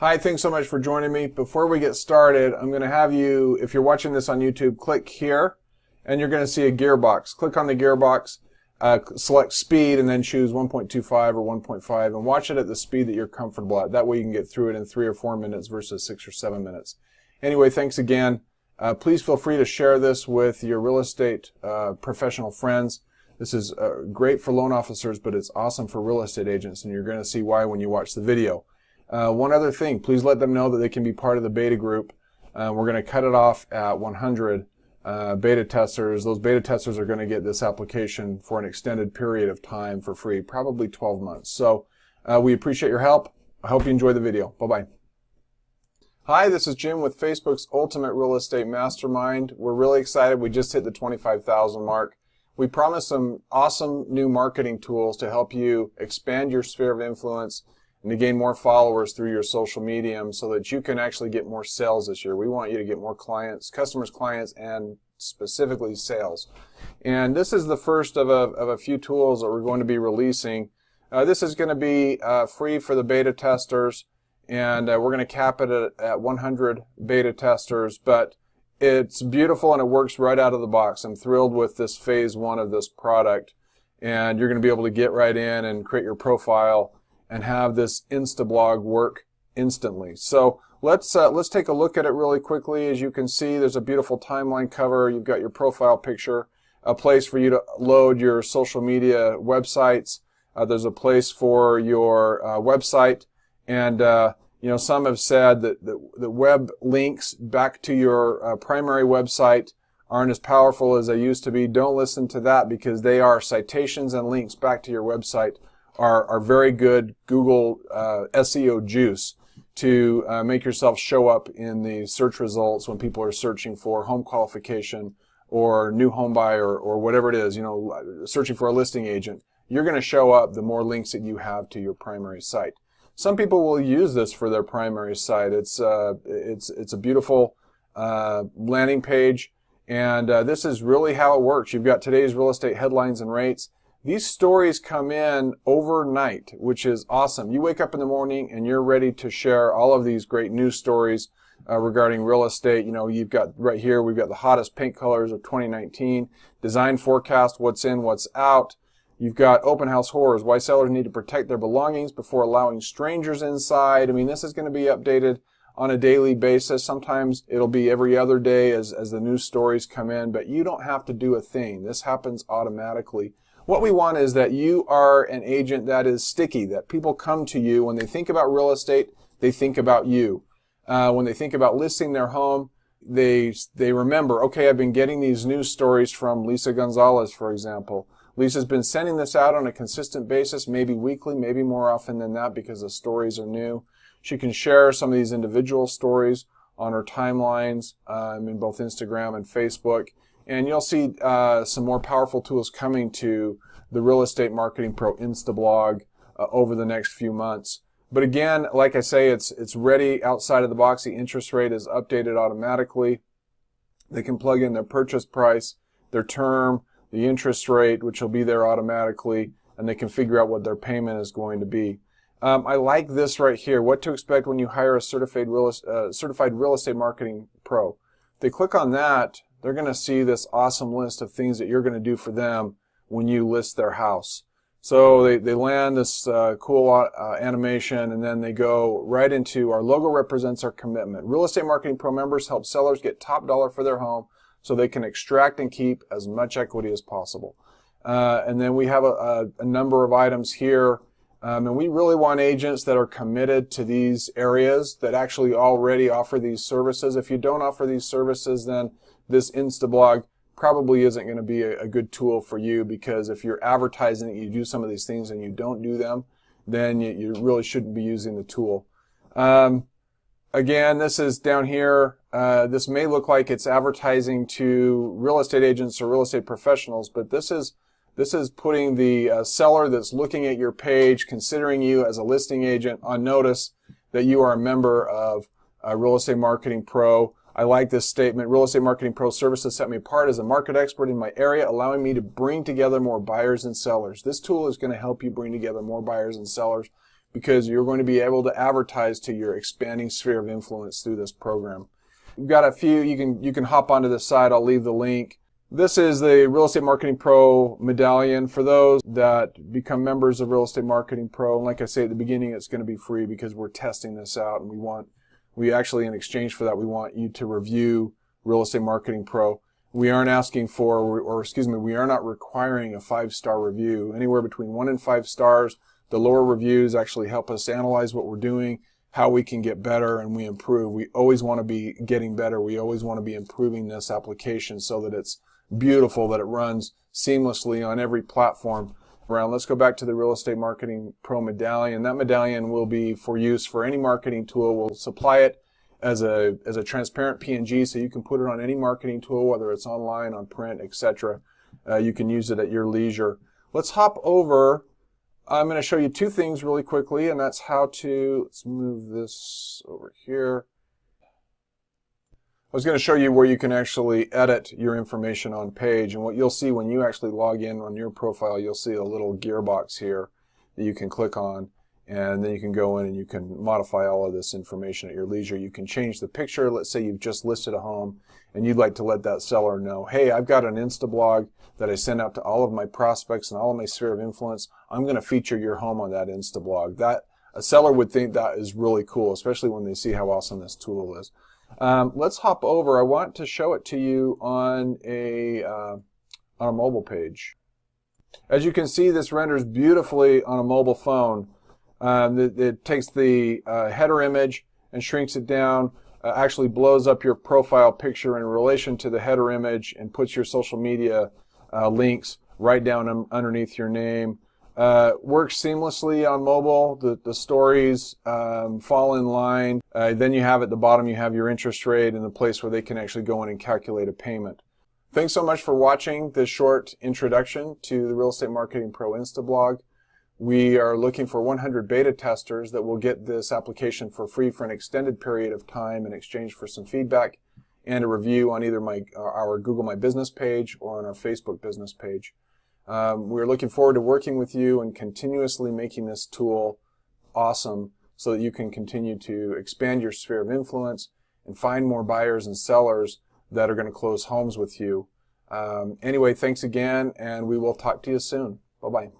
Hi, thanks so much for joining me. Before we get started, I'm going to have you, if you're watching this on YouTube, click here, and you're going to see a gearbox. Click on the gearbox, select speed, and then choose 1.25 or 1.5, and watch it at the speed that you're comfortable at. That way you can get through it in 3 or 4 minutes versus 6 or 7 minutes. Anyway, thanks again. Please feel free to share this with your real estate professional friends. This is great for loan officers, but it's awesome for real estate agents, and you're going to see why when you watch the video. One other thing, please let them know that they can be part of the beta group. We're going to cut it off at 100 beta testers. Those beta testers are going to get this application for an extended period of time for free, probably 12 months. So we appreciate your help. I hope you enjoy the video. Bye-bye. Hi, this is Jim with Facebook's Ultimate Real Estate Mastermind. We're really excited. We just hit the 25,000 mark. We promise some awesome new marketing tools to help you expand your sphere of influence and to gain more followers through your social medium so that you can actually get more sales this year. We want you to get more clients, customers, clients, and specifically sales. And this is the first of a few tools that we're going to be releasing. This is going to be free for the beta testers, and we're going to cap it at 100 beta testers, but it's beautiful and it works right out of the box. I'm thrilled with this phase 1 of this product, and you're going to be able to get right in and create your profile and have this Instablog work instantly. So let's take a look at it really quickly. As you can see, there's a beautiful timeline cover. You've got your profile picture, a place for you to load your social media websites. There's a place for your website, and you know, some have said that the web links back to your primary website aren't as powerful as they used to be. Don't listen to that, because they are citations and links back to your website are very good Google SEO juice to make yourself show up in the search results when people are searching for home qualification or new home buyer or whatever it is, you know, searching for a listing agent. You're going to show up the more links that you have to your primary site. Some people will use this for their primary site. It's a beautiful landing page, and this is really how it works. You've got today's real estate headlines and rates. These stories come in overnight, which is awesome. You wake up in the morning and you're ready to share all of these great news stories regarding real estate. You know, you've got right here, we've got the hottest paint colors of 2019, design forecast, what's in, what's out. You've got open house horrors, why sellers need to protect their belongings before allowing strangers inside. I mean, this is going to be updated on a daily basis. Sometimes it'll be every other day as the news stories come in, but you don't have to do a thing. This happens automatically. What we want is that you are an agent that is sticky, that people come to you. When they think about real estate, they think about you. When they think about listing their home, they remember, okay, I've been getting these news stories from Lisa Gonzalez, for example. Lisa's been sending this out on a consistent basis, maybe weekly, maybe more often than that, because the stories are new. She can share some of these individual stories on her timelines in both Instagram and Facebook. And you'll see some more powerful tools coming to the Real Estate Marketing Pro Instablog over the next few months. But again, like I say, it's ready outside of the box. The interest rate is updated automatically. They can plug in their purchase price, their term, the interest rate, which will be there automatically, and they can figure out what their payment is going to be. I like this right here, what to expect when you hire a certified real estate marketing pro. If they click on that, they're going to see this awesome list of things that you're going to do for them when you list their house. So they land this cool animation, and then they go right into our logo represents our commitment. Real Estate Marketing Pro members help sellers get top dollar for their home so they can extract and keep as much equity as possible. And then we have a number of items here. And we really want agents that are committed to these areas, that actually already offer these services. If you don't offer these services, then this Instablog probably isn't going to be a good tool for you, because if you're advertising that you do some of these things and you don't do them, then you really shouldn't be using the tool. Again, this is down here. This may look like it's advertising to real estate agents or real estate professionals, but this is putting the seller that's looking at your page, considering you as a listing agent, on notice that you are a member of Real Estate Marketing Pro. I like this statement. Real Estate Marketing Pro services set me apart as a market expert in my area, allowing me to bring together more buyers and sellers. This tool is going to help you bring together more buyers and sellers because you're going to be able to advertise to your expanding sphere of influence through this program. We've got a few. You can hop onto the site. I'll leave the link. This is the Real Estate Marketing Pro medallion for those that become members of Real Estate Marketing Pro. And like I say at the beginning, it's going to be free because we're testing this out, and we actually, in exchange for that, we want you to review Real Estate Marketing Pro. We aren't asking for, we are not requiring a 5-star review. Anywhere between 1 and 5 stars. The lower reviews actually help us analyze what we're doing, how we can get better, and we improve. We always want to be getting better. We always want to be improving this application so that it's beautiful, that it runs seamlessly on every platform around. Let's go back to the Real Estate Marketing Pro medallion. That medallion will be for use for any marketing tool. We'll supply it as a transparent PNG, so you can put it on any marketing tool, whether it's online, on print, etc. You can use it at your leisure. Let's hop over. I'm going to show you 2 things really quickly, and that's how to, let's move this over here. I was going to show you where you can actually edit your information on page, and what you'll see when you actually log in on your profile, you'll see a little gearbox here that you can click on, and then you can go in and you can modify all of this information at your leisure. You can change the picture. Let's say you've just listed a home and you'd like to let that seller know, hey, I've got an Instablog that I send out to all of my prospects and all of my sphere of influence. I'm going to feature your home on that Instablog. That a seller would think that is really cool, especially when they see how awesome this tool is. Let's hop over. I want to show it to you on a mobile page. As you can see, this renders beautifully on a mobile phone. It takes the header image and shrinks it down, actually blows up your profile picture in relation to the header image and puts your social media links right down underneath your name. Works seamlessly on mobile. The stories fall in line. Then you have at the bottom, you have your interest rate and the place where they can actually go in and calculate a payment. Thanks so much for watching this short introduction to the Real Estate Marketing Pro Instablog. We are looking for 100 beta testers that will get this application for free for an extended period of time in exchange for some feedback and a review on either our Google My Business page or on our Facebook business page. We're looking forward to working with you and continuously making this tool awesome so that you can continue to expand your sphere of influence and find more buyers and sellers that are going to close homes with you. Anyway, thanks again, and we will talk to you soon. Bye-bye.